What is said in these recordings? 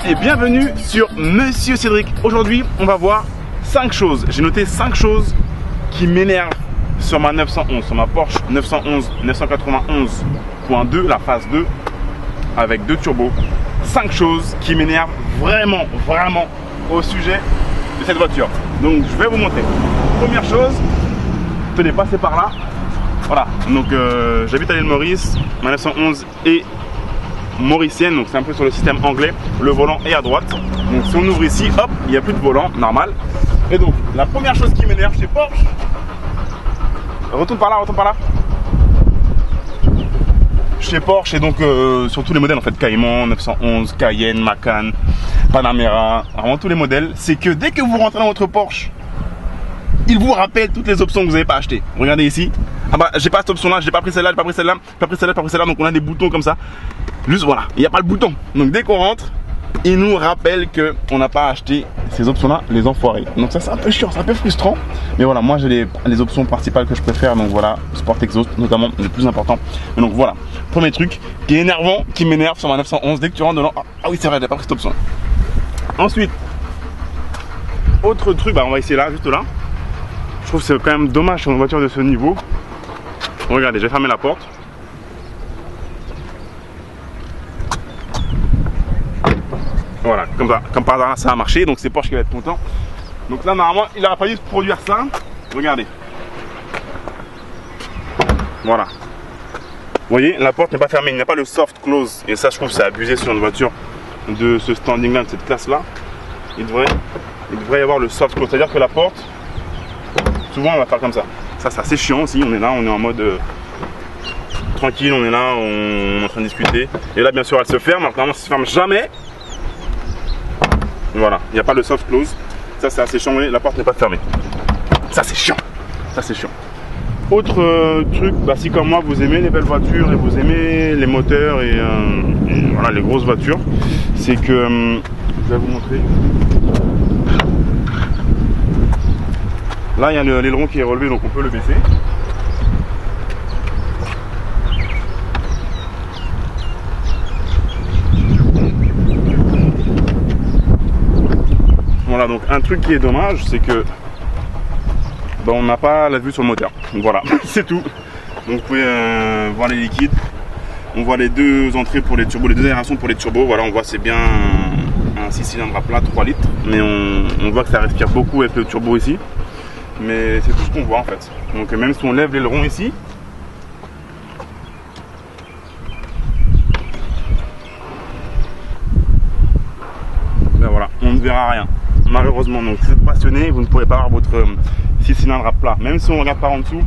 et bienvenue sur Monsieur Cédric. Aujourd'hui, on va voir 5 choses. J'ai noté 5 choses qui m'énervent sur ma 911, sur ma Porsche 911 991.2, la phase 2 avec 2 turbos. 5 choses qui m'énervent vraiment au sujet de cette voiture. Donc je vais vous montrer. Première chose, tenez, passez par là. Voilà, donc j'habite à l'île Maurice, ma 911 est mauricienne, donc c'est un peu sur le système anglais. Le volant est à droite. Donc si on ouvre ici, hop, il n'y a plus de volant, normal. Et donc la première chose qui m'énerve chez Porsche, retourne par là. Chez Porsche et donc sur tous les modèles en fait, Cayman, 911, Cayenne, Macan, Panamera, vraiment tous les modèles, c'est que dès que vous rentrez dans votre Porsche, il vous rappelle toutes les options que vous n'avez pas achetées. Regardez ici. Ah bah j'ai pas cette option là, j'ai pas pris celle-là, j'ai pas pris celle-là, pas pris celle-là, pas pris celle-là. Donc on a des boutons comme ça. Juste voilà, il n'y a pas le bouton. Donc dès qu'on rentre, il nous rappelle que on n'a pas acheté ces options là, les enfoirés. Donc ça c'est un peu chiant, c'est un peu frustrant. Mais voilà, moi j'ai les options principales que je préfère. Donc voilà, Sport Exhaust notamment, le plus important. Et donc voilà, premier truc qui est énervant, qui m'énerve sur ma 911 dès que tu rentres dedans. Ah oui c'est vrai, j'ai pas pris cette option là. Ensuite, autre truc, bah on va essayer là, juste là. Je trouve que c'est quand même dommage sur une voiture de ce niveau. Regardez, j'ai fermé la porte. Voilà, comme ça, comme par hasard, ça a marché. Donc c'est Porsche qui va être content. Donc là, normalement, il n'aurait pas dû produire ça. Regardez. Voilà. Vous voyez, la porte n'est pas fermée. Il n'y a pas le soft close. Et ça, je trouve que c'est abusé sur une voiture de ce standing-là, de cette classe-là. Il devrait y avoir le soft close. C'est-à-dire que la porte, souvent, on va faire comme ça. Ça, c'est assez chiant aussi. On est là, on est en mode tranquille. On est là, on est en train de discuter. Et là, bien sûr, elle se ferme. Alors, normalement, ça ne se ferme jamais. Voilà, il n'y a pas le soft close. Ça, c'est assez chiant. La porte n'est pas fermée. Ça, c'est chiant. Ça, c'est chiant. Autre truc, bah, si comme moi, vous aimez les belles voitures et vous aimez les moteurs et voilà, les grosses voitures, c'est que je vais vous montrer. Là, il y a l'aileron qui est relevé, donc on peut le baisser. Voilà, donc un truc qui est dommage, c'est que bah, on n'a pas la vue sur le moteur. Donc voilà, c'est tout. Donc vous pouvez voir les liquides. On voit les deux entrées pour les turbos, les deux aérations pour les turbos. Voilà, on voit c'est bien un 6 cylindres à plat, 3 litres. Mais on voit que ça respire beaucoup avec le turbo ici. Mais c'est tout ce qu'on voit en fait. Donc même si on lève l'aileron ici, ben voilà, on ne verra rien. Malheureusement, donc si vous êtes passionné, vous ne pourrez pas avoir votre 6 cylindres à plat. Même si on regarde par en dessous,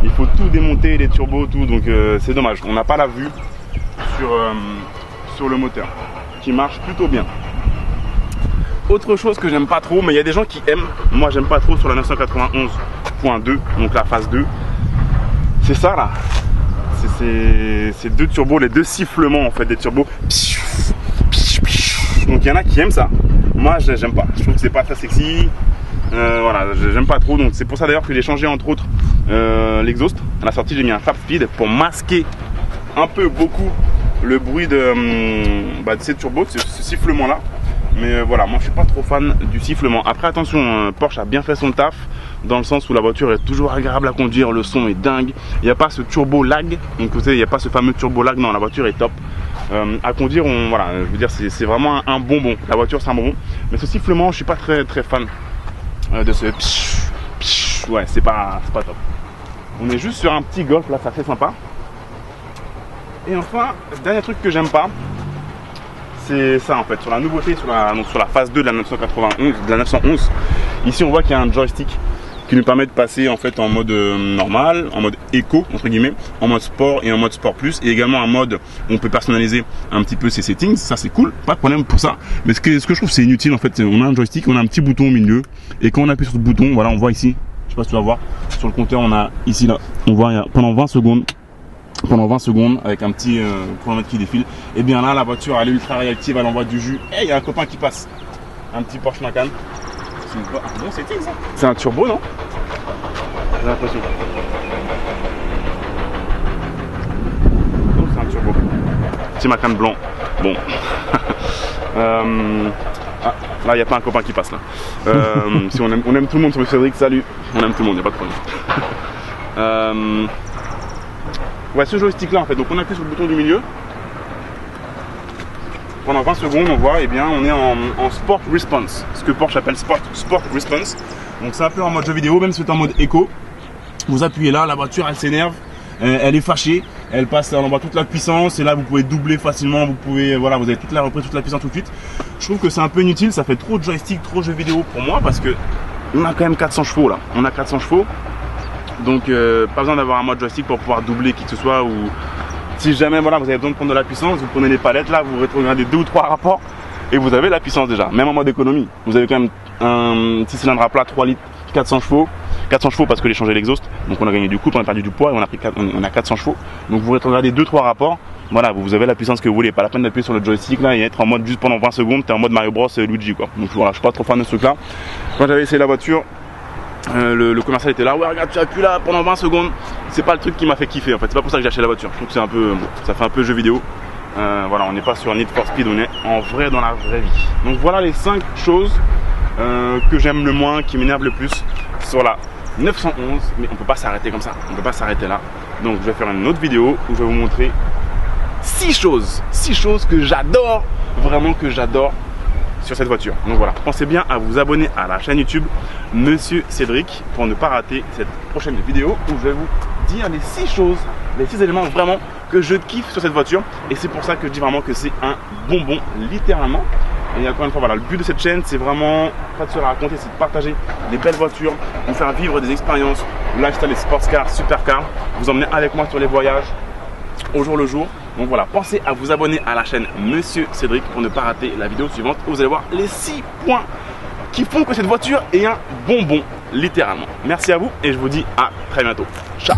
il faut tout démonter, les turbos, tout. Donc c'est dommage, on n'a pas la vue sur le moteur, qui marche plutôt bien. Autre chose que j'aime pas trop, mais il y a des gens qui aiment, moi j'aime pas trop sur la 991.2, donc la phase 2, c'est ça là, c'est deux turbos, les deux sifflements en fait des turbos. Donc il y en a qui aiment ça, moi j'aime pas, je trouve que c'est pas très sexy, voilà, j'aime pas trop, donc c'est pour ça d'ailleurs que j'ai changé entre autres l'exhaust. À la sortie j'ai mis un Fab Speed pour masquer un peu beaucoup le bruit de ces turbos, de ce sifflement là. Mais voilà, moi je suis pas trop fan du sifflement. Après attention, Porsche a bien fait son taf, dans le sens où la voiture est toujours agréable à conduire, le son est dingue. Il n'y a pas ce turbo lag, donc vous savez, il n'y a pas ce fameux turbo lag, non, la voiture est top. À conduire, voilà, je veux dire, c'est vraiment un bonbon. La voiture c'est un bonbon. Mais ce sifflement, je suis pas très fan de ce ouais, c'est pas top. On est juste sur un petit Golf là, ça fait sympa. Et enfin, dernier truc que j'aime pas, c'est ça en fait, sur la nouveauté, sur la phase 2 de la 911, ici on voit qu'il y a un joystick qui nous permet de passer en fait en mode normal, en mode éco entre guillemets, en mode sport et en mode sport plus, et également un mode où on peut personnaliser un petit peu ses settings. Ça c'est cool, pas de problème pour ça. Mais ce que je trouve c'est inutile en fait, on a un joystick, on a un petit bouton au milieu, et quand on appuie sur ce bouton, voilà, on voit ici, je sais pas si tu vas voir, sur le compteur on a ici là, on voit pendant 20 secondes, avec un petit chronomètre qui défile, et bien là la voiture elle est ultra réactive, elle envoie du jus. Et il y a un copain qui passe, un petit Porsche Macan. C'est un bon setting ça. C'est un turbo non? J'ai l'impression. Donc c'est un turbo. Petit Macan blanc. Bon. Ah, là, il n'y a pas un copain qui passe là. Si on aime tout le monde sur le Cédric, salut. On aime tout le monde, il n'y a pas de problème. Ouais, ce joystick là en fait, donc on appuie sur le bouton du milieu. Pendant 20 secondes, on voit, eh bien, on est en Sport Response, ce que Porsche appelle Sport Response. Donc c'est un peu en mode jeu vidéo, même si c'est en mode éco. Vous appuyez là, la voiture elle s'énerve, elle est fâchée, elle passe, elle envoie toute la puissance et là vous pouvez doubler facilement, vous pouvez, voilà, vous avez toute la reprise, toute la puissance tout de suite. Je trouve que c'est un peu inutile, ça fait trop de joystick, trop de jeux vidéo pour moi parce que on a quand même 400 chevaux là, on a 400 chevaux. Donc pas besoin d'avoir un mode joystick pour pouvoir doubler qui que ce soit ou si jamais voilà, vous avez besoin de prendre de la puissance, vous prenez les palettes là, vous rétrogradez 2 ou 3 rapports et vous avez la puissance déjà, même en mode économie. Vous avez quand même un 6 cylindres à plat, 3 litres, 400 chevaux. 400 chevaux parce que j'ai changé l'exhaust, donc on a gagné du couple, on a perdu du poids et on a 400 chevaux. Donc vous rétrogradez 2-3 rapports, voilà, vous avez la puissance que vous voulez, pas la peine d'appuyer sur le joystick là et être en mode juste pendant 20 secondes, t'es en mode Mario Bros Luigi quoi. Donc voilà, je suis pas trop fan de ce truc là. Quand j'avais essayé la voiture, le commercial était là, ouais regarde tu appuies là pendant 20 secondes, c'est pas le truc qui m'a fait kiffer en fait, c'est pas pour ça que j'ai acheté la voiture, je trouve que c'est un peu, ça fait un peu jeu vidéo. Voilà, on n'est pas sur Need for Speed, on est en vrai dans la vraie vie. Donc voilà les 5 choses que j'aime le moins, qui m'énervent le plus sur la 911, mais on peut pas s'arrêter comme ça, on peut pas s'arrêter là. Donc je vais faire une autre vidéo où je vais vous montrer 6 choses que j'adore, vraiment que j'adore sur cette voiture. Donc voilà, pensez bien à vous abonner à la chaîne YouTube Monsieur Cédric pour ne pas rater cette prochaine vidéo où je vais vous dire les 6 choses, les 6 éléments vraiment que je kiffe sur cette voiture. Et c'est pour ça que je dis vraiment que c'est un bonbon, littéralement. Et encore une fois, voilà, le but de cette chaîne, c'est vraiment pas de se raconter, c'est de partager des belles voitures, vous faire vivre des expériences, lifestyle et sports cars, super cars, vous emmener avec moi sur les voyages au jour le jour. Donc voilà, pensez à vous abonner à la chaîne Monsieur Cédric pour ne pas rater la vidéo suivante où vous allez voir les 6 points qui font que cette voiture est un bonbon, littéralement. Merci à vous et je vous dis à très bientôt. Ciao.